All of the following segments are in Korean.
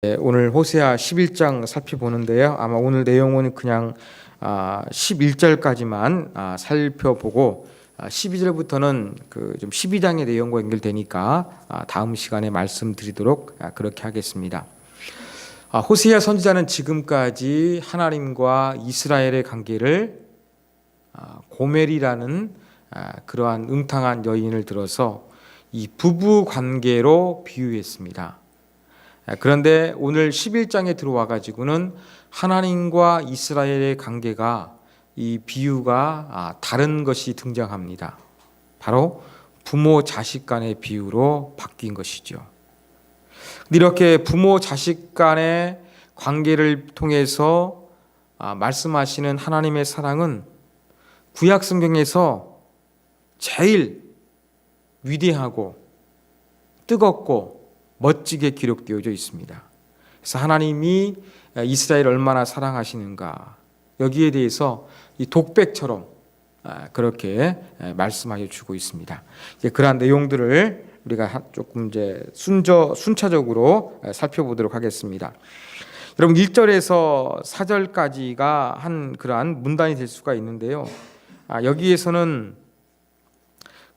오늘 호세아 11장 살펴보는데요. 아마 오늘 내용은 그냥 11절까지만 살펴보고 12절부터는 좀 12장의 내용과 연결되니까 다음 시간에 말씀드리도록 그렇게 하겠습니다. 호세아 선지자는 지금까지 하나님과 이스라엘의 관계를 고멜이라는 그러한 음탕한 여인을 들어서 이 부부 관계로 비유했습니다. 그런데 오늘 11장에 들어와 가지고는 하나님과 이스라엘의 관계가 이 비유가 다른 것이 등장합니다. 바로 부모 자식 간의 비유로 바뀐 것이죠. 이렇게 부모 자식 간의 관계를 통해서 말씀하시는 하나님의 사랑은 구약 성경에서 제일 위대하고 뜨겁고 멋지게 기록되어져 있습니다. 그래서 하나님이 이스라엘을 얼마나 사랑하시는가, 여기에 대해서 이 독백처럼 그렇게 말씀하여 주고 있습니다. 이제 그러한 내용들을 우리가 조금 이제 순차적으로 살펴보도록 하겠습니다. 여러분 1절에서 4절까지가 한 그러한 문단이 될 수가 있는데요. 여기에서는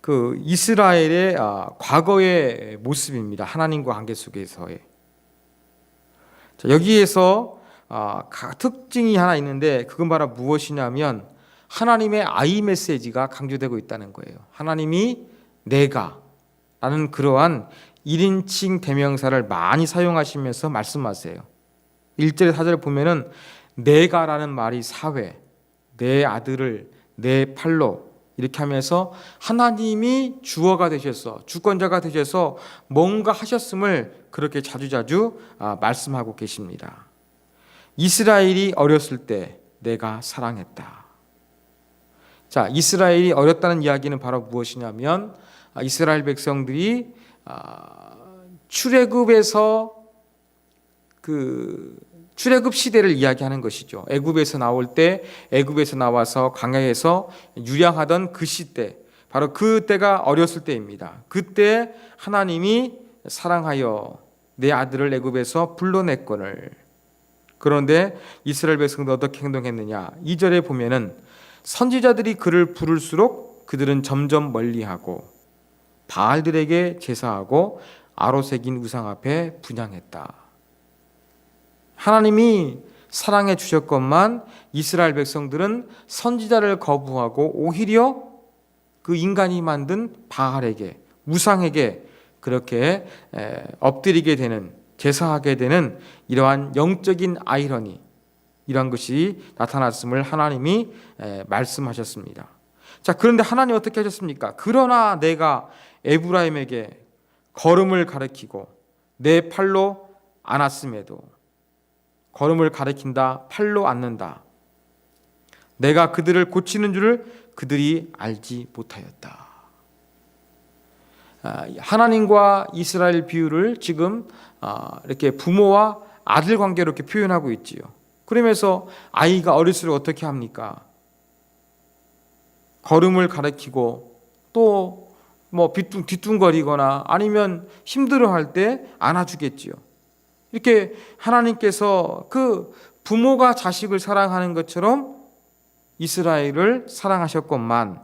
그 이스라엘의 과거의 모습입니다. 하나님과 관계 속에서의. 여기에서 특징이 하나 있는데 그건 바로 무엇이냐면 하나님의 I 메시지가 강조되고 있다는 거예요. 하나님이 내가 라는 그러한 1인칭 대명사를 많이 사용하시면서 말씀하세요. 1절에 4절에 보면은 내가라는 말이 사회, 내 아들을 내 팔로 이렇게 하면서 하나님이 주어가 되셔서 주권자가 되셔서 뭔가 하셨음을 그렇게 자주자주 말씀하고 계십니다. 이스라엘이 어렸을 때 내가 사랑했다. 자, 이스라엘이 어렸다는 이야기는 바로 무엇이냐면 이스라엘 백성들이 출애굽에서 출애굽 시대를 이야기하는 것이죠. 애굽에서 나올 때, 애굽에서 나와서 광야에서 유량하던 그 시대, 바로 그때가 어렸을 때입니다. 그때 하나님이 사랑하여 내 아들을 애굽에서 불러냈거늘. 그런데 이스라엘 백성도 어떻게 행동했느냐? 2절에 보면은 선지자들이 그를 부를수록 그들은 점점 멀리하고 바알들에게 제사하고 아로새긴 우상 앞에 분향했다. 하나님이 사랑해 주셨건만 이스라엘 백성들은 선지자를 거부하고 오히려 그 인간이 만든 바알에게, 우상에게 그렇게 엎드리게 되는, 제사하게 되는 이러한 영적인 아이러니, 이런 것이 나타났음을 하나님이 말씀하셨습니다. 자, 그런데 하나님 어떻게 하셨습니까? 그러나 내가 에브라임에게 걸음을 가르치고 내 팔로 안았음에도, 걸음을 가리킨다, 팔로 안는다, 내가 그들을 고치는 줄을 그들이 알지 못하였다. 하나님과 이스라엘 비유를 지금 이렇게 부모와 아들 관계로 이렇게 표현하고 있지요. 그러면서 아이가 어릴수록 어떻게 합니까? 걸음을 가리키고 또 뭐 뒤뚱거리거나 아니면 힘들어할 때 안아주겠지요. 이렇게 하나님께서 그 부모가 자식을 사랑하는 것처럼 이스라엘을 사랑하셨건만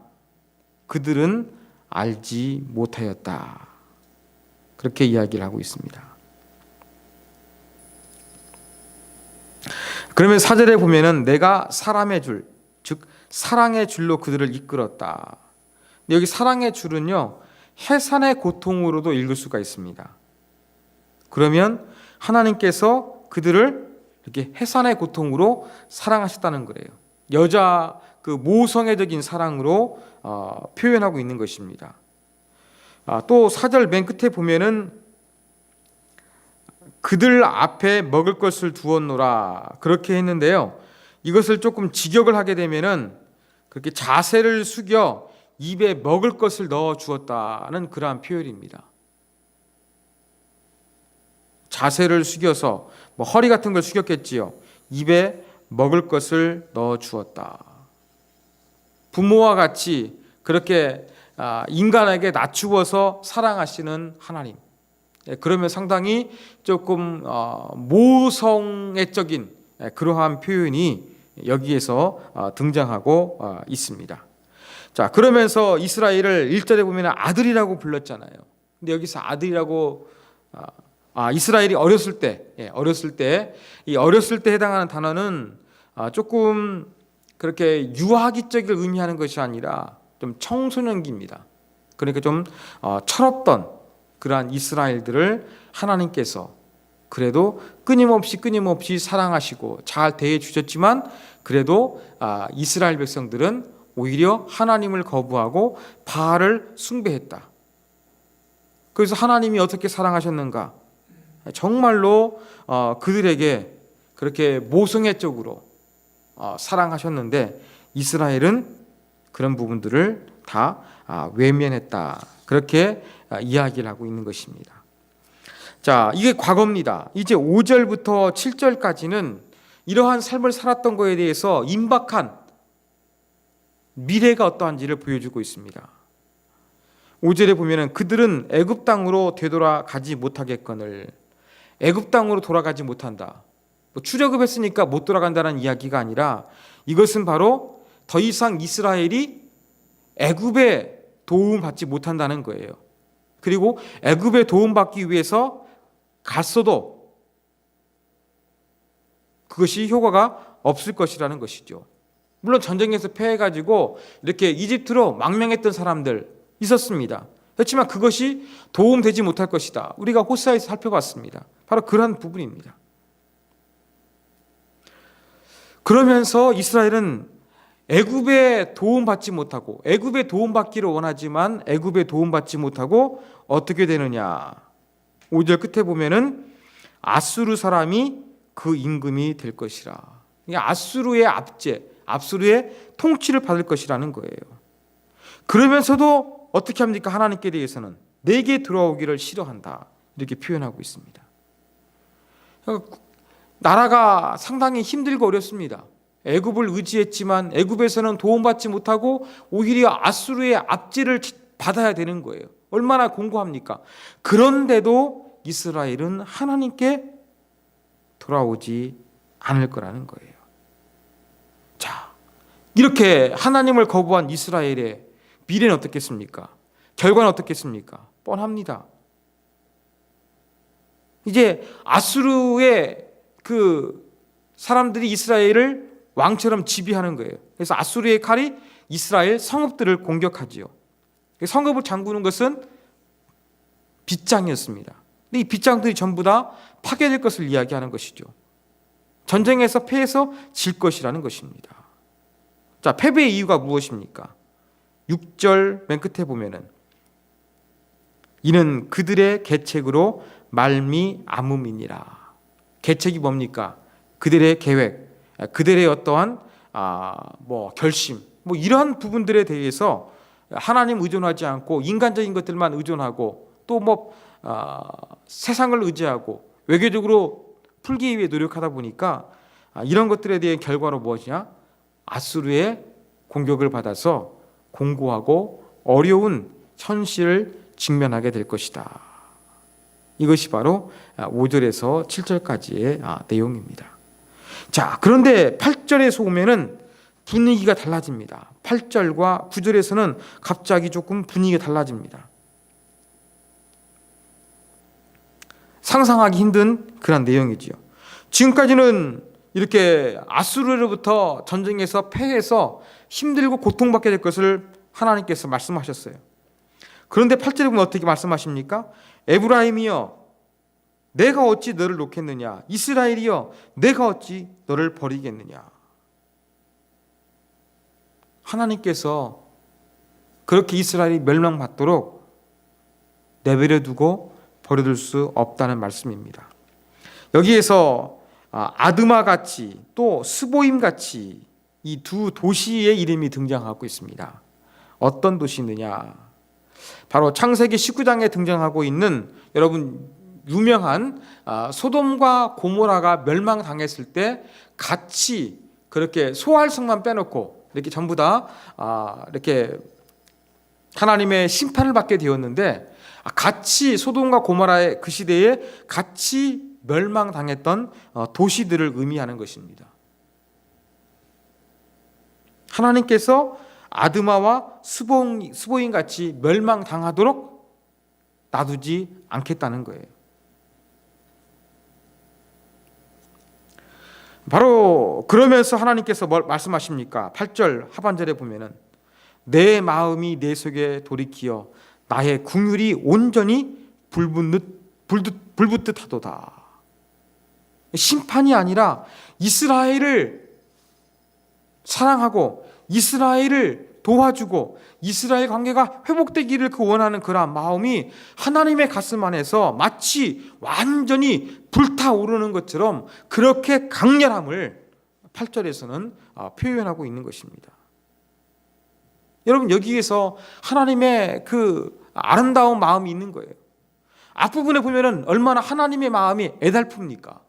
그들은 알지 못하였다. 그렇게 이야기를 하고 있습니다. 그러면 4절에 보면은 내가 사람의 줄, 즉 사랑의 줄로 그들을 이끌었다. 여기 사랑의 줄은요, 해산의 고통으로도 읽을 수가 있습니다. 그러면 하나님께서 그들을 이렇게 해산의 고통으로 사랑하셨다는 거예요. 여자 그 모성애적인 사랑으로 표현하고 있는 것입니다. 또 4절 맨 끝에 보면은 그들 앞에 먹을 것을 두었노라 그렇게 했는데요. 이것을 조금 직역을 하게 되면은 그렇게 자세를 숙여 입에 먹을 것을 넣어 주었다는 그러한 표현입니다. 자세를 숙여서 뭐 허리 같은 걸 숙였겠지요. 입에 먹을 것을 넣어 주었다. 부모와 같이 그렇게 인간에게 낮추어서 사랑하시는 하나님, 그러면 상당히 조금 모성애적인 그러한 표현이 여기에서 등장하고 있습니다. 자, 그러면서 이스라엘을 1절에 보면 아들이라고 불렀잖아요. 근데 여기서 아들이라고 이스라엘이 어렸을 때 이 어렸을 때 해당하는 단어는 조금 그렇게 유아기적을 의미하는 것이 아니라 좀 청소년기입니다. 그러니까 좀 철없던 그러한 이스라엘들을 하나님께서 그래도 끊임없이 사랑하시고 잘 대해 주셨지만 그래도 이스라엘 백성들은 오히려 하나님을 거부하고 바알을 숭배했다. 그래서 하나님이 어떻게 사랑하셨는가? 정말로 그들에게 그렇게 모성애적으로 사랑하셨는데 이스라엘은 그런 부분들을 다 외면했다. 그렇게 이야기를 하고 있는 것입니다. 자, 이게 과거입니다. 이제 5절부터 7절까지는 이러한 삶을 살았던 것에 대해서 임박한 미래가 어떠한지를 보여주고 있습니다. 5절에 보면은 그들은 애굽 땅으로 되돌아가지 못하겠거늘. 애굽 땅으로 돌아가지 못한다. 출애굽했으니까 못 돌아간다는 이야기가 아니라 이것은 바로 더 이상 이스라엘이 애굽의 도움 받지 못한다는 거예요. 그리고 애굽의 도움 받기 위해서 갔어도 그것이 효과가 없을 것이라는 것이죠. 물론 전쟁에서 패해가지고 이렇게 이집트로 망명했던 사람들 있었습니다. 그렇지만 그것이 도움되지 못할 것이다. 우리가 호세아에서 살펴봤습니다. 바로 그런 부분입니다. 그러면서 이스라엘은 애굽에 도움받지 못하고 애굽에 도움받기를 원하지만 애굽에 도움받지 못하고 어떻게 되느냐. 5절 끝에 보면은 아수르 사람이 그 임금이 될 것이라. 아수르의 압제, 아수르의 통치를 받을 것이라는 거예요. 그러면서도 어떻게 합니까? 하나님께 대해서는 내게 들어오기를 싫어한다. 이렇게 표현하고 있습니다. 나라가 상당히 힘들고 어렵습니다. 애굽을 의지했지만 애굽에서는 도움받지 못하고 오히려 아수르의 압제를 받아야 되는 거예요. 얼마나 공고합니까? 그런데도 이스라엘은 하나님께 돌아오지 않을 거라는 거예요. 자, 이렇게 하나님을 거부한 이스라엘의 미래는 어떻겠습니까? 결과는 어떻겠습니까? 뻔합니다. 이제 아수르의 그 사람들이 이스라엘을 왕처럼 지배하는 거예요. 그래서 아수르의 칼이 이스라엘 성읍들을 공격하지요. 성읍을 잠그는 것은 빗장이었습니다. 근데 이 빗장들이 전부 다 파괴될 것을 이야기하는 것이죠. 전쟁에서 패해서 질 것이라는 것입니다. 자, 패배의 이유가 무엇입니까? 6절 맨 끝에 보면은 이는 그들의 계책으로 말미암음이니라. 계책이 뭡니까? 그들의 계획, 그들의 어떠한 결심, 이러한 부분들에 대해서 하나님 의존하지 않고 인간적인 것들만 의존하고 또 세상을 의지하고 외교적으로 풀기 위해 노력하다 보니까 이런 것들에 대한 결과로 무엇이냐? 아수르의 공격을 받아서 공고하고 어려운 현실을 직면하게 될 것이다. 이것이 바로 5절에서 7절까지의 내용입니다. 자, 그런데 8절에서 오면은 분위기가 달라집니다. 8절과 9절에서는 갑자기 조금 분위기가 달라집니다. 상상하기 힘든 그런 내용이지요. 지금까지는 이렇게 아수르로부터 전쟁에서 패해서 힘들고 고통받게 될 것을 하나님께서 말씀하셨어요. 그런데 8절에 보면 어떻게 말씀하십니까? 에브라임이여 내가 어찌 너를 놓겠느냐? 이스라엘이여 내가 어찌 너를 버리겠느냐? 하나님께서 그렇게 이스라엘이 멸망받도록 내버려 두고 버려둘 수 없다는 말씀입니다. 여기에서 아드마같이 또 스보임같이 이 두 도시의 이름이 등장하고 있습니다. 어떤 도시느냐? 바로 창세기 19장에 등장하고 있는 여러분 유명한 소돔과 고모라가 멸망당했을 때 같이 그렇게 소활성만 빼놓고 이렇게 전부 다 이렇게 하나님의 심판을 받게 되었는데 같이 소돔과 고모라의 그 시대에 같이 멸망당했던 도시들을 의미하는 것입니다. 하나님께서 아드마와 스보임 같이 멸망당하도록 놔두지 않겠다는 거예요. 바로 그러면서 하나님께서 뭘 말씀하십니까? 8절 하반절에 보면은 내 마음이 내 속에 돌이키어 나의 궁율이 온전히 불붙듯 하도다. 심판이 아니라 이스라엘을 사랑하고 이스라엘을 도와주고 이스라엘 관계가 회복되기를 원하는 그러한 마음이 하나님의 가슴 안에서 마치 완전히 불타오르는 것처럼 그렇게 강렬함을 8절에서는 표현하고 있는 것입니다. 여러분, 여기에서 하나님의 그 아름다운 마음이 있는 거예요. 앞부분에 보면은 얼마나 하나님의 마음이 애달픕니까?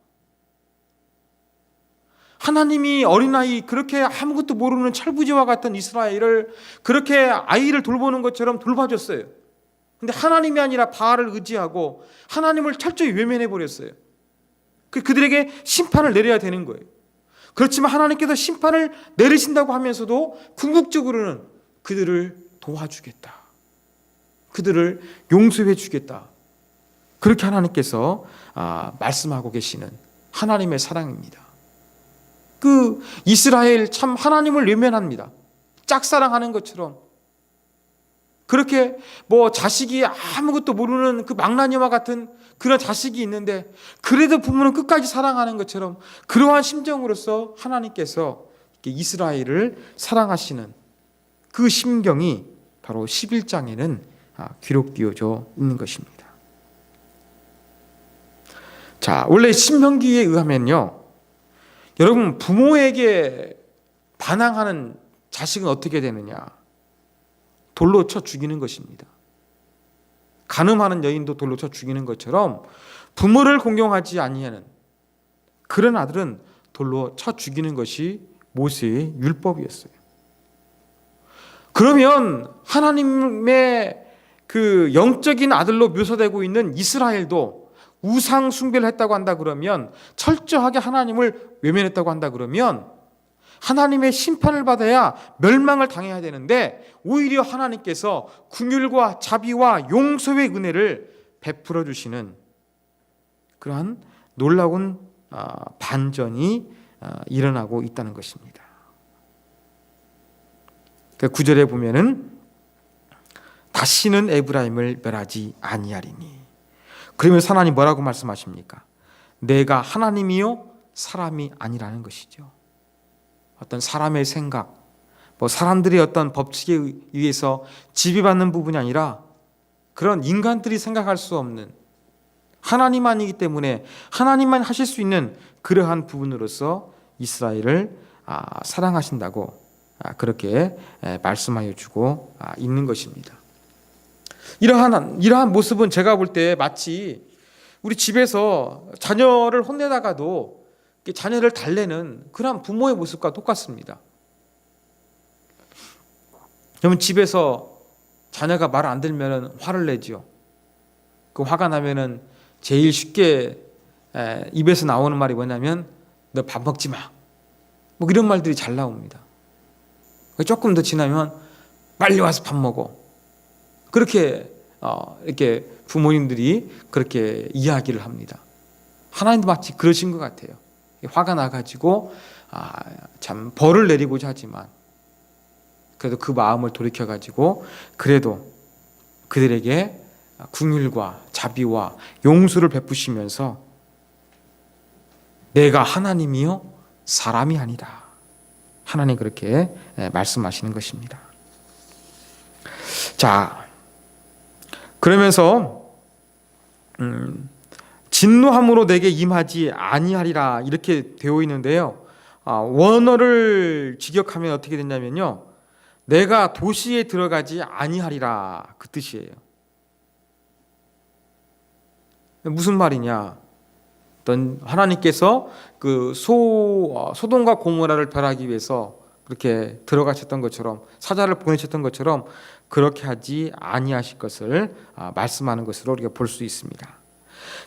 하나님이 어린아이, 그렇게 아무것도 모르는 철부지와 같은 이스라엘을 그렇게 아이를 돌보는 것처럼 돌봐줬어요. 근데 하나님이 아니라 바알을 의지하고 하나님을 철저히 외면해 버렸어요. 그들에게 심판을 내려야 되는 거예요. 그렇지만 하나님께서 심판을 내리신다고 하면서도 궁극적으로는 그들을 도와주겠다, 그들을 용서해 주겠다, 그렇게 하나님께서 말씀하고 계시는 하나님의 사랑입니다. 그 이스라엘 참 하나님을 외면합니다. 짝사랑하는 것처럼. 그렇게 뭐 자식이 아무것도 모르는 그 망나니와 같은 그런 자식이 있는데 그래도 부모는 끝까지 사랑하는 것처럼 그러한 심정으로서 하나님께서 이스라엘을 사랑하시는 그 심경이 바로 11장에는 기록되어져 있는 것입니다. 자, 원래 신명기에 의하면요, 여러분, 부모에게 반항하는 자식은 어떻게 되느냐? 돌로 쳐 죽이는 것입니다. 간음하는 여인도 돌로 쳐 죽이는 것처럼 부모를 공경하지 아니하는 그런 아들은 돌로 쳐 죽이는 것이 모세의 율법이었어요. 그러면 하나님의 그 영적인 아들로 묘사되고 있는 이스라엘도 우상 숭배를 했다고 한다 그러면, 철저하게 하나님을 외면했다고 한다 그러면 하나님의 심판을 받아야 멸망을 당해야 되는데 오히려 하나님께서 긍휼과 자비와 용서의 은혜를 베풀어 주시는 그러한 놀라운 반전이 일어나고 있다는 것입니다. 그 9절에 보면은 다시는 에브라임을 멸하지 아니하리니. 그러면서 하나님 뭐라고 말씀하십니까? 내가 하나님이요 사람이 아니라는 것이죠. 어떤 사람의 생각, 뭐 사람들의 어떤 법칙에 의해서 지배받는 부분이 아니라 그런 인간들이 생각할 수 없는 하나님만이기 때문에 하나님만 하실 수 있는 그러한 부분으로서 이스라엘을 사랑하신다고 그렇게 말씀하여 주고 있는 것입니다. 이러한 모습은 제가 볼 때 마치 우리 집에서 자녀를 혼내다가도 자녀를 달래는 그런 부모의 모습과 똑같습니다. 여러분, 집에서 자녀가 말 안 들면 화를 내지요. 그 화가 나면은 제일 쉽게 입에서 나오는 말이 뭐냐면 너 밥 먹지 마, 뭐 이런 말들이 잘 나옵니다. 조금 더 지나면 빨리 와서 밥 먹어. 그렇게 이렇게 부모님들이 그렇게 이야기를 합니다. 하나님도 마치 그러신 것 같아요. 화가 나가지고 참 벌을 내리고자 하지만 그래도 그 마음을 돌이켜가지고 그래도 그들에게 긍휼과 자비와 용서를 베푸시면서 내가 하나님이요 사람이 아니다, 하나님 그렇게 말씀하시는 것입니다. 자, 그러면서 진노함으로 내게 임하지 아니하리라 이렇게 되어 있는데요, 원어를 직역하면 어떻게 되냐면요, 내가 도시에 들어가지 아니하리라, 그 뜻이에요. 무슨 말이냐? 어떤 하나님께서 그 소돔과 고모라를 멸하기 위해서 그렇게 들어가셨던 것처럼, 사자를 보내셨던 것처럼 그렇게 하지 아니하실 것을 말씀하는 것으로 우리가 볼 수 있습니다.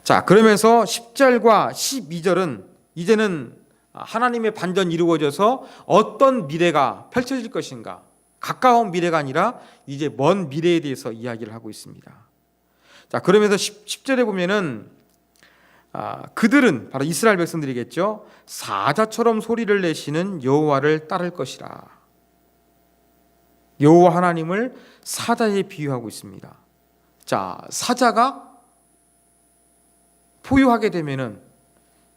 자, 그러면서 10절과 12절은 이제는 하나님의 반전이 이루어져서 어떤 미래가 펼쳐질 것인가, 가까운 미래가 아니라 이제 먼 미래에 대해서 이야기를 하고 있습니다. 자, 그러면서 10절에 보면은 그들은 바로 이스라엘 백성들이겠죠. 사자처럼 소리를 내시는 여호와를 따를 것이라. 여호와 하나님을 사자에 비유하고 있습니다. 자, 사자가 포효하게 되면은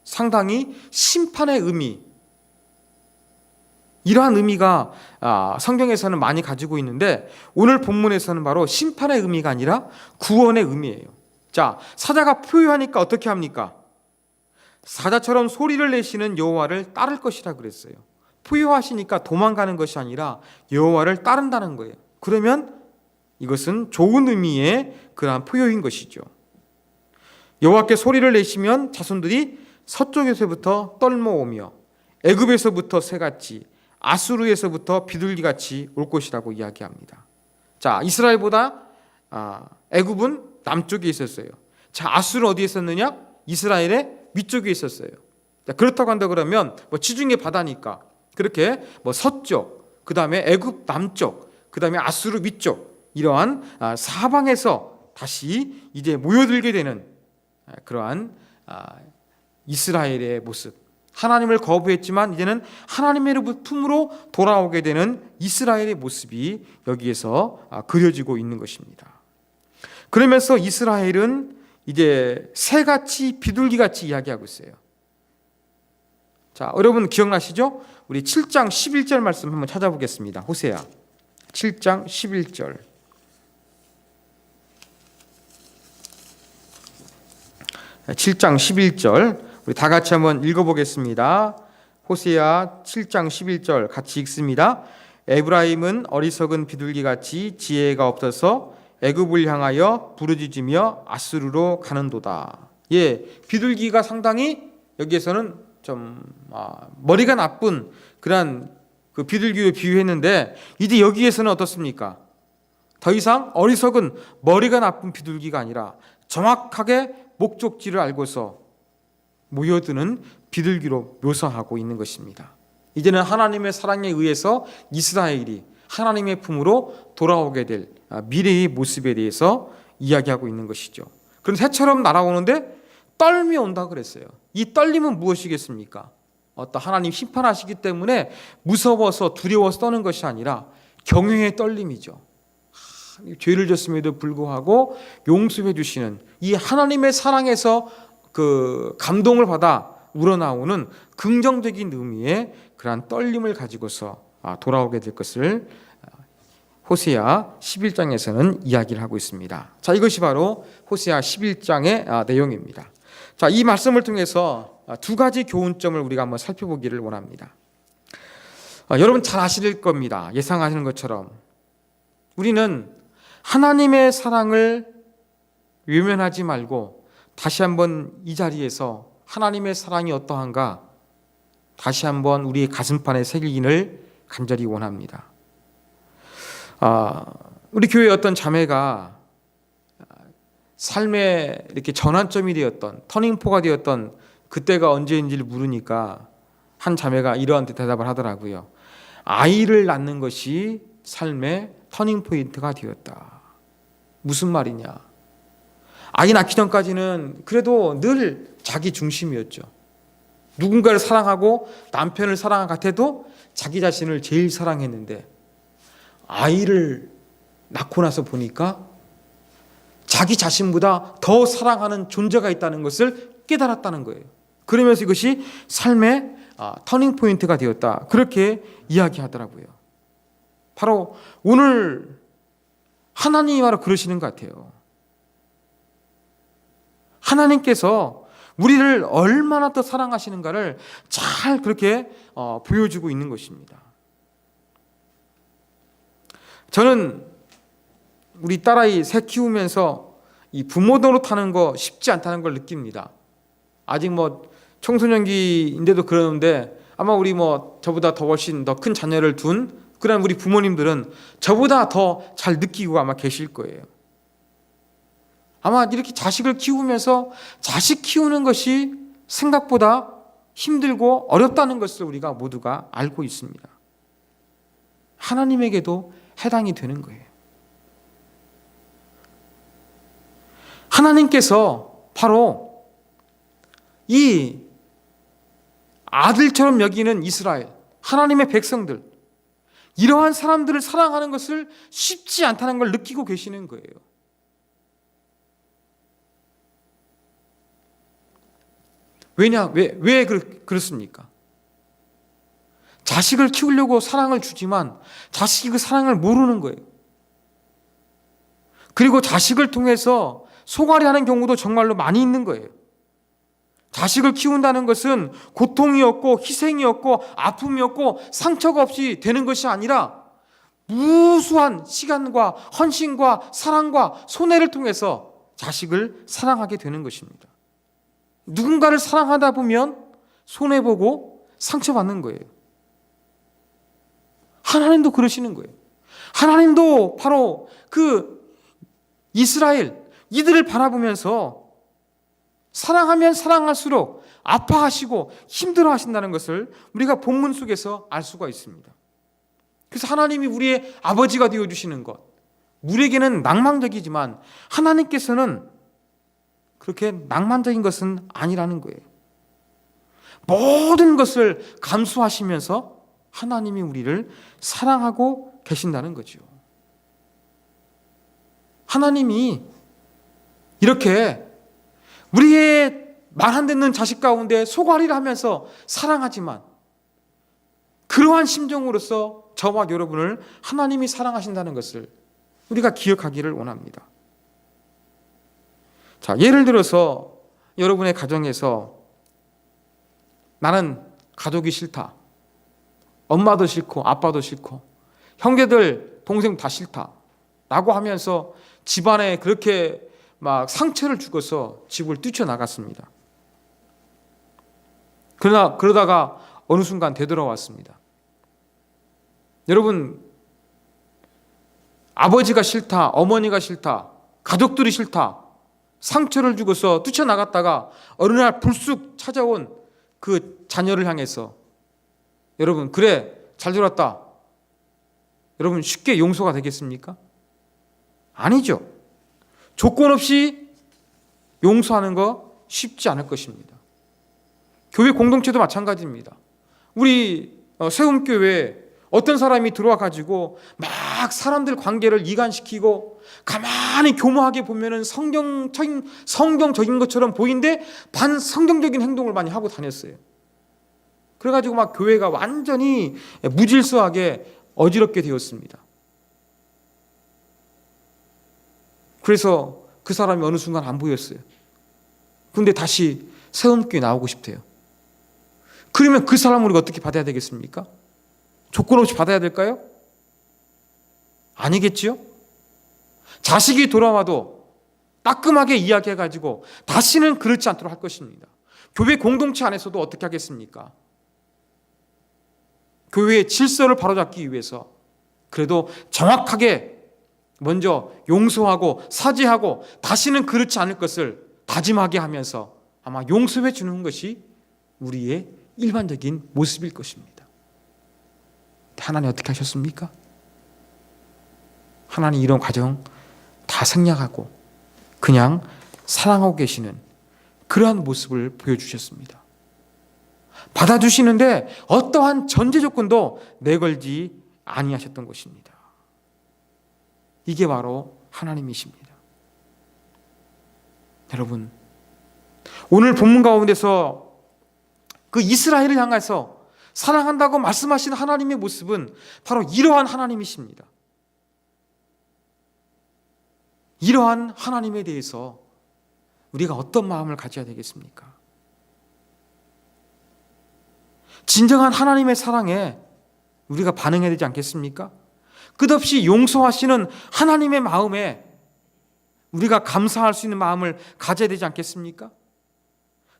상당히 심판의 의미, 이러한 의미가 성경에서는 많이 가지고 있는데 오늘 본문에서는 바로 심판의 의미가 아니라 구원의 의미예요. 자, 사자가 포효하니까 어떻게 합니까? 사자처럼 소리를 내시는 여호와를 따를 것이라 그랬어요. 포효하시니까 도망가는 것이 아니라 여호와를 따른다는 거예요. 그러면 이것은 좋은 의미의 그러한 포효인 것이죠. 여호와께 소리를 내시면 자손들이 서쪽에서부터 떨모오며 애굽에서부터 새같이 아수르에서부터 비둘기같이 올 것이라고 이야기합니다. 자, 이스라엘보다 애굽은 남쪽에 있었어요. 자, 아수르는 어디에 있었느냐? 이스라엘의 위쪽에 있었어요. 자, 그렇다고 한다 그러면 지중해 바다니까 그렇게 서쪽, 그 다음에 애굽 남쪽, 그 다음에 아수르 위쪽, 이러한 사방에서 다시 이제 모여들게 되는 그러한 이스라엘의 모습, 하나님을 거부했지만 이제는 하나님의 품으로 돌아오게 되는 이스라엘의 모습이 여기에서 그려지고 있는 것입니다. 그러면서 이스라엘은 이제 새같이 비둘기같이 이야기하고 있어요. 자, 여러분 기억나시죠? 우리 7장 11절 말씀 한번 찾아보겠습니다. 호세아 7장 11절. 7장 11절 우리 다 같이 한번 읽어보겠습니다. 호세아 7장 11절 같이 읽습니다. 에브라임은 어리석은 비둘기같이 지혜가 없어서 애굽을 향하여 부르짖으며 아수르로 가는도다. 예, 비둘기가 상당히 여기에서는 좀 머리가 나쁜 그런 그 비둘기를 비유했는데 이제 여기에서는 어떻습니까? 더 이상 어리석은 머리가 나쁜 비둘기가 아니라 정확하게 목적지를 알고서 모여드는 비둘기로 묘사하고 있는 것입니다. 이제는 하나님의 사랑에 의해서 이스라엘이 하나님의 품으로 돌아오게 될 미래의 모습에 대해서 이야기하고 있는 것이죠. 그럼 새처럼 날아오는데 떨며 온다 그랬어요. 이 떨림은 무엇이겠습니까? 어떤 하나님 심판하시기 때문에 무서워서 두려워서 떠는 것이 아니라 경외의 떨림이죠. 죄를 졌음에도 불구하고 용서해 주시는 이 하나님의 사랑에서 그 감동을 받아 우러나오는 긍정적인 의미의 그러한 떨림을 가지고서 돌아오게 될 것을 호세아 11장에서는 이야기를 하고 있습니다. 자, 이것이 바로 호세아 11장의 내용입니다. 자, 이 말씀을 통해서 두 가지 교훈점을 우리가 한번 살펴보기를 원합니다. 여러분 잘 아실 겁니다. 예상하시는 것처럼 우리는 하나님의 사랑을 외면하지 말고 다시 한번 이 자리에서 하나님의 사랑이 어떠한가 다시 한번 우리의 가슴판에 새기기를 간절히 원합니다. 우리 교회의 어떤 자매가 삶의 이렇게 전환점이 되었던 터닝포가 되었던 그때가 언제인지를 물으니까 한 자매가 이러한 대답을 하더라고요. 아이를 낳는 것이 삶의 터닝포인트가 되었다. 무슨 말이냐? 아이 낳기 전까지는 그래도 늘 자기 중심이었죠. 누군가를 사랑하고 남편을 사랑한 것 같아도 자기 자신을 제일 사랑했는데 아이를 낳고 나서 보니까 자기 자신보다 더 사랑하는 존재가 있다는 것을 깨달았다는 거예요. 그러면서 이것이 삶의 터닝포인트가 되었다. 그렇게 이야기하더라고요. 바로 오늘 하나님이 바로 그러시는 것 같아요. 하나님께서 우리를 얼마나 더 사랑하시는가를 잘 그렇게 보여주고 있는 것입니다. 저는 우리 딸아이 새 키우면서 이 부모 노릇하는 거 쉽지 않다는 걸 느낍니다. 아직 청소년기인데도 그러는데 아마 우리 저보다 더 훨씬 더 큰 자녀를 둔 그러나 우리 부모님들은 저보다 더 잘 느끼고 아마 계실 거예요. 아마 이렇게 자식을 키우면서 자식 키우는 것이 생각보다 힘들고 어렵다는 것을 우리가 모두가 알고 있습니다. 하나님에게도 해당이 되는 거예요. 하나님께서 바로 이 아들처럼 여기는 이스라엘, 하나님의 백성들, 이러한 사람들을 사랑하는 것을 쉽지 않다는 걸 느끼고 계시는 거예요. 왜 그렇습니까? 자식을 키우려고 사랑을 주지만 자식이 그 사랑을 모르는 거예요. 그리고 자식을 통해서 소갈이하는 경우도 정말로 많이 있는 거예요. 자식을 키운다는 것은 고통이었고 희생이었고 아픔이었고 상처가 없이 되는 것이 아니라 무수한 시간과 헌신과 사랑과 손해를 통해서 자식을 사랑하게 되는 것입니다. 누군가를 사랑하다 보면 손해보고 상처받는 거예요. 하나님도 그러시는 거예요. 하나님도 바로 그 이스라엘 이들을 바라보면서 사랑하면 사랑할수록 아파하시고 힘들어하신다는 것을 우리가 본문 속에서 알 수가 있습니다. 그래서 하나님이 우리의 아버지가 되어주시는 것, 우리에게는 낭만적이지만 하나님께서는 그렇게 낭만적인 것은 아니라는 거예요. 모든 것을 감수하시면서 하나님이 우리를 사랑하고 계신다는 거죠. 하나님이 이렇게 우리의 말 안 듣는 자식 가운데 소갈이를 하면서 사랑하지만 그러한 심정으로서 저와 여러분을 하나님이 사랑하신다는 것을 우리가 기억하기를 원합니다. 자, 예를 들어서 여러분의 가정에서 나는 가족이 싫다. 엄마도 싫고 아빠도 싫고 형제들 동생 다 싫다 라고 하면서 집안에 그렇게 막 상처를 주고서 집을 뛰쳐나갔습니다. 그러다가 어느 순간 되돌아왔습니다. 여러분, 아버지가 싫다, 어머니가 싫다, 가족들이 싫다, 상처를 주고서 뛰쳐나갔다가 어느 날 불쑥 찾아온 그 자녀를 향해서 여러분, 그래, 잘 들었다. 여러분, 쉽게 용서가 되겠습니까? 아니죠. 조건 없이 용서하는 거 쉽지 않을 것입니다. 교회 공동체도 마찬가지입니다. 우리 세움교회에 어떤 사람이 들어와 가지고 막 사람들 관계를 이간시키고 가만히 교묘하게 보면은 성경적인 것처럼 보이는데 반성경적인 행동을 많이 하고 다녔어요. 그래가지고 막 교회가 완전히 무질서하게 어지럽게 되었습니다. 그래서 그 사람이 어느 순간 안 보였어요. 근데 다시 세움교회 나오고 싶대요. 그러면 그 사람을 우리가 어떻게 받아야 되겠습니까? 조건 없이 받아야 될까요? 아니겠지요? 자식이 돌아와도 따끔하게 이야기해가지고 다시는 그렇지 않도록 할 것입니다. 교회 공동체 안에서도 어떻게 하겠습니까? 교회의 질서를 바로잡기 위해서 그래도 정확하게 먼저 용서하고 사죄하고 다시는 그렇지 않을 것을 다짐하게 하면서 아마 용서해 주는 것이 우리의 일반적인 모습일 것입니다. 하나님 어떻게 하셨습니까? 하나님 이런 과정 다 생략하고 그냥 사랑하고 계시는 그러한 모습을 보여주셨습니다. 받아주시는데 어떠한 전제 조건도 내걸지 아니하셨던 것입니다. 이게 바로 하나님이십니다. 여러분, 오늘 본문 가운데서 그 이스라엘을 향해서 사랑한다고 말씀하신 하나님의 모습은 바로 이러한 하나님이십니다. 이러한 하나님에 대해서 우리가 어떤 마음을 가져야 되겠습니까? 진정한 하나님의 사랑에 우리가 반응해야 되지 않겠습니까? 끝없이 용서하시는 하나님의 마음에 우리가 감사할 수 있는 마음을 가져야 되지 않겠습니까?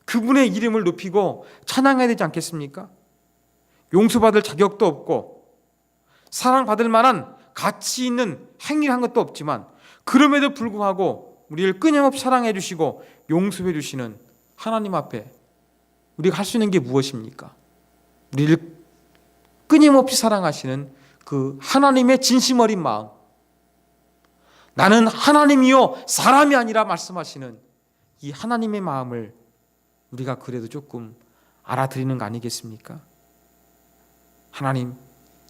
그분의 이름을 높이고 찬양해야 되지 않겠습니까? 용서받을 자격도 없고 사랑받을 만한 가치 있는 행위를 한 것도 없지만 그럼에도 불구하고 우리를 끊임없이 사랑해 주시고 용서해 주시는 하나님 앞에 우리가 할 수 있는 게 무엇입니까? 우리를 끊임없이 사랑하시는 그 하나님의 진심 어린 마음, 나는 하나님이요 사람이 아니라 말씀하시는 이 하나님의 마음을 우리가 그래도 조금 알아들이는 거 아니겠습니까? 하나님,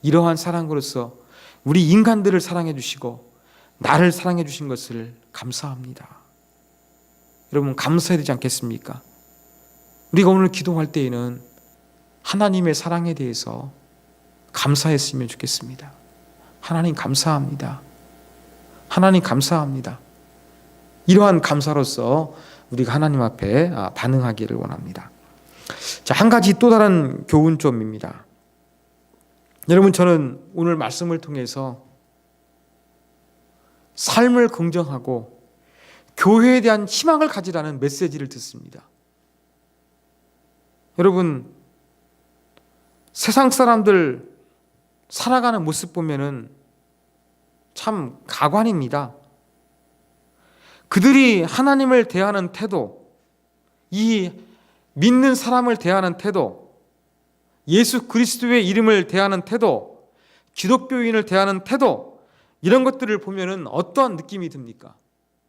이러한 사랑으로서 우리 인간들을 사랑해 주시고 나를 사랑해 주신 것을 감사합니다. 여러분, 감사해야 되지 않겠습니까? 우리가 오늘 기도할 때에는 하나님의 사랑에 대해서 감사했으면 좋겠습니다. 하나님 감사합니다. 하나님 감사합니다. 이러한 감사로서 우리가 하나님 앞에 반응하기를 원합니다. 자, 한 가지 또 다른 교훈점입니다. 여러분, 저는 오늘 말씀을 통해서 삶을 긍정하고 교회에 대한 희망을 가지라는 메시지를 듣습니다. 여러분, 세상 사람들 살아가는 모습 보면은 참 가관입니다. 그들이 하나님을 대하는 태도, 이 믿는 사람을 대하는 태도, 예수 그리스도의 이름을 대하는 태도, 기독교인을 대하는 태도, 이런 것들을 보면은 어떠한 느낌이 듭니까?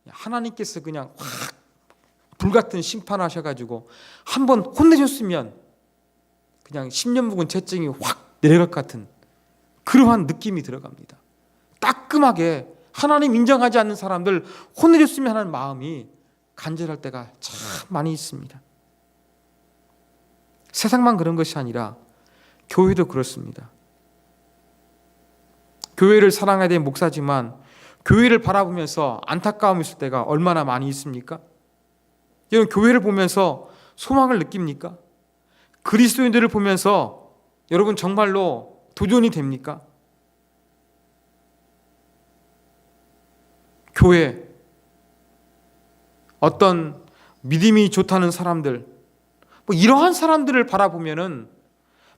하나님께서 그냥 확 불같은 심판하셔가지고 한번 혼내줬으면 그냥 10년 묵은 채증이 확 내려갈 것 같은 그러한 느낌이 들어갑니다. 따끔하게 하나님 인정하지 않는 사람들 혼내줬으면 하는 마음이 간절할 때가 참 많이 있습니다. 세상만 그런 것이 아니라 교회도 그렇습니다. 교회를 사랑해야 될 목사지만 교회를 바라보면서 안타까움이 있을 때가 얼마나 많이 있습니까? 여러분, 교회를 보면서 소망을 느낍니까? 그리스도인들을 보면서 여러분 정말로 도전이 됩니까? 교회, 어떤 믿음이 좋다는 사람들, 이러한 사람들을 바라보면은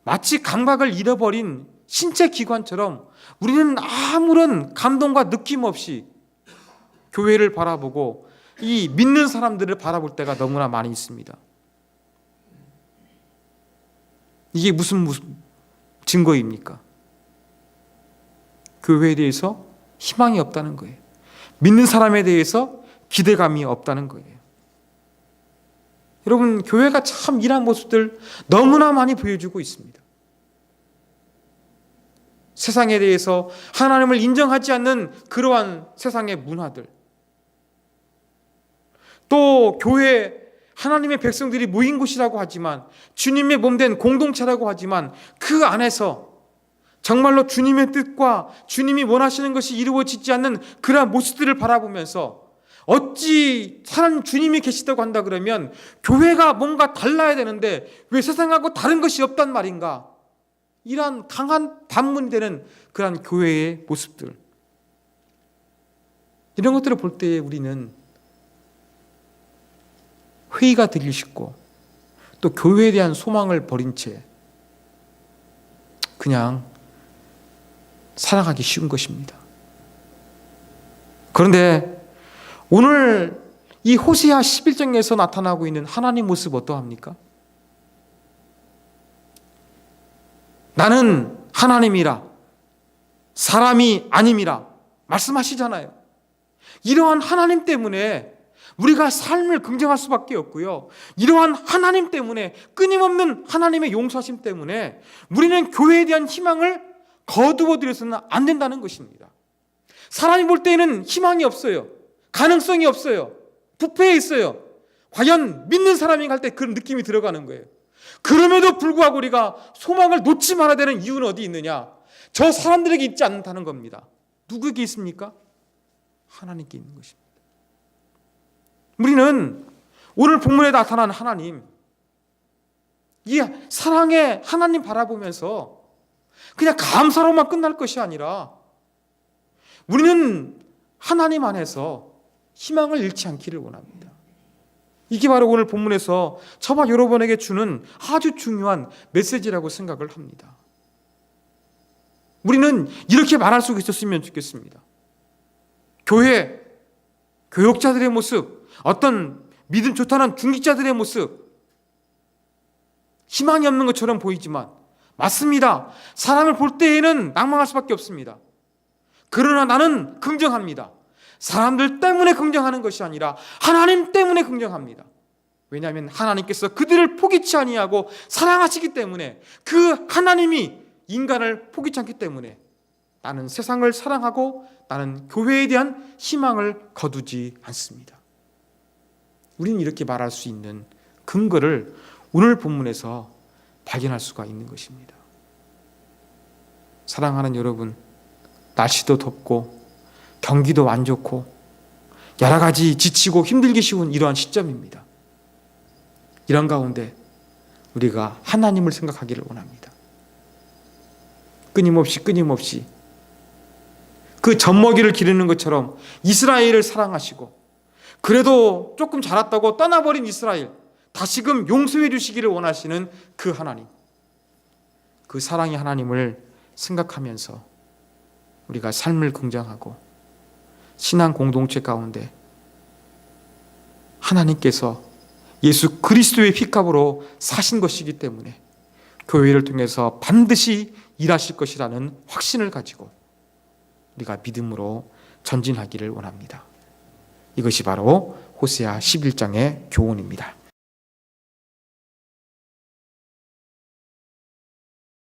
마치 감각을 잃어버린 신체 기관처럼 우리는 아무런 감동과 느낌 없이 교회를 바라보고 이 믿는 사람들을 바라볼 때가 너무나 많이 있습니다. 이게 무슨 증거입니까? 교회에 대해서 희망이 없다는 거예요. 믿는 사람에 대해서 기대감이 없다는 거예요. 여러분, 교회가 참 이런 모습들 너무나 많이 보여주고 있습니다. 세상에 대해서 하나님을 인정하지 않는 그러한 세상의 문화들, 또 교회 하나님의 백성들이 모인 곳이라고 하지만 주님의 몸된 공동체라고 하지만 그 안에서 정말로 주님의 뜻과 주님이 원하시는 것이 이루어지지 않는 그러한 모습들을 바라보면서 어찌 하나님 주님이 계시다고 한다 그러면 교회가 뭔가 달라야 되는데 왜 세상하고 다른 것이 없단 말인가? 이러한 강한 반문이 되는 그러한 교회의 모습들, 이런 것들을 볼 때 우리는 회의가 되기 쉽고 또 교회에 대한 소망을 버린 채 그냥 살아가기 쉬운 것입니다. 그런데 오늘 이 호세아 11장에서 나타나고 있는 하나님 모습 어떠합니까? 나는 하나님이라 사람이 아님이라 말씀하시잖아요. 이러한 하나님 때문에 우리가 삶을 긍정할 수밖에 없고요. 이러한 하나님 때문에, 끊임없는 하나님의 용서하심 때문에 우리는 교회에 대한 희망을 거두어 들여서는 안 된다는 것입니다. 사람이 볼 때에는 희망이 없어요. 가능성이 없어요. 부패해 있어요. 과연 믿는 사람이 갈 때 그런 느낌이 들어가는 거예요. 그럼에도 불구하고 우리가 소망을 놓지 말아야 되는 이유는 어디 있느냐? 저 사람들에게 있지 않다는 겁니다. 누구에게 있습니까? 하나님께 있는 것입니다. 우리는 오늘 본문에 나타난 하나님, 이 사랑의 하나님 바라보면서 그냥 감사로만 끝날 것이 아니라 우리는 하나님 안에서 희망을 잃지 않기를 원합니다. 이게 바로 오늘 본문에서 저와 여러분에게 주는 아주 중요한 메시지라고 생각을 합니다. 우리는 이렇게 말할 수 있었으면 좋겠습니다. 교회, 교역자들의 모습, 어떤 믿음 좋다는 중직자들의 모습, 희망이 없는 것처럼 보이지만 맞습니다. 사람을 볼 때에는 낭망할 수밖에 없습니다. 그러나 나는 긍정합니다. 사람들 때문에 긍정하는 것이 아니라 하나님 때문에 긍정합니다. 왜냐하면 하나님께서 그들을 포기치 아니하고 사랑하시기 때문에, 그 하나님이 인간을 포기치 않기 때문에 나는 세상을 사랑하고 나는 교회에 대한 희망을 거두지 않습니다. 우리는 이렇게 말할 수 있는 근거를 오늘 본문에서 발견할 수가 있는 것입니다. 사랑하는 여러분, 날씨도 덥고 경기도 안 좋고 여러 가지 지치고 힘들기 쉬운 이러한 시점입니다. 이런 가운데 우리가 하나님을 생각하기를 원합니다. 끊임없이 그 젖먹이를 기르는 것처럼 이스라엘을 사랑하시고, 그래도 조금 자랐다고 떠나버린 이스라엘 다시금 용서해 주시기를 원하시는 그 하나님, 그 사랑의 하나님을 생각하면서 우리가 삶을 긍정하고 신앙 공동체 가운데 하나님께서 예수 그리스도의 피값으로 사신 것이기 때문에 교회를 통해서 반드시 일하실 것이라는 확신을 가지고 우리가 믿음으로 전진하기를 원합니다. 이것이 바로 호세아 11장의 교훈입니다.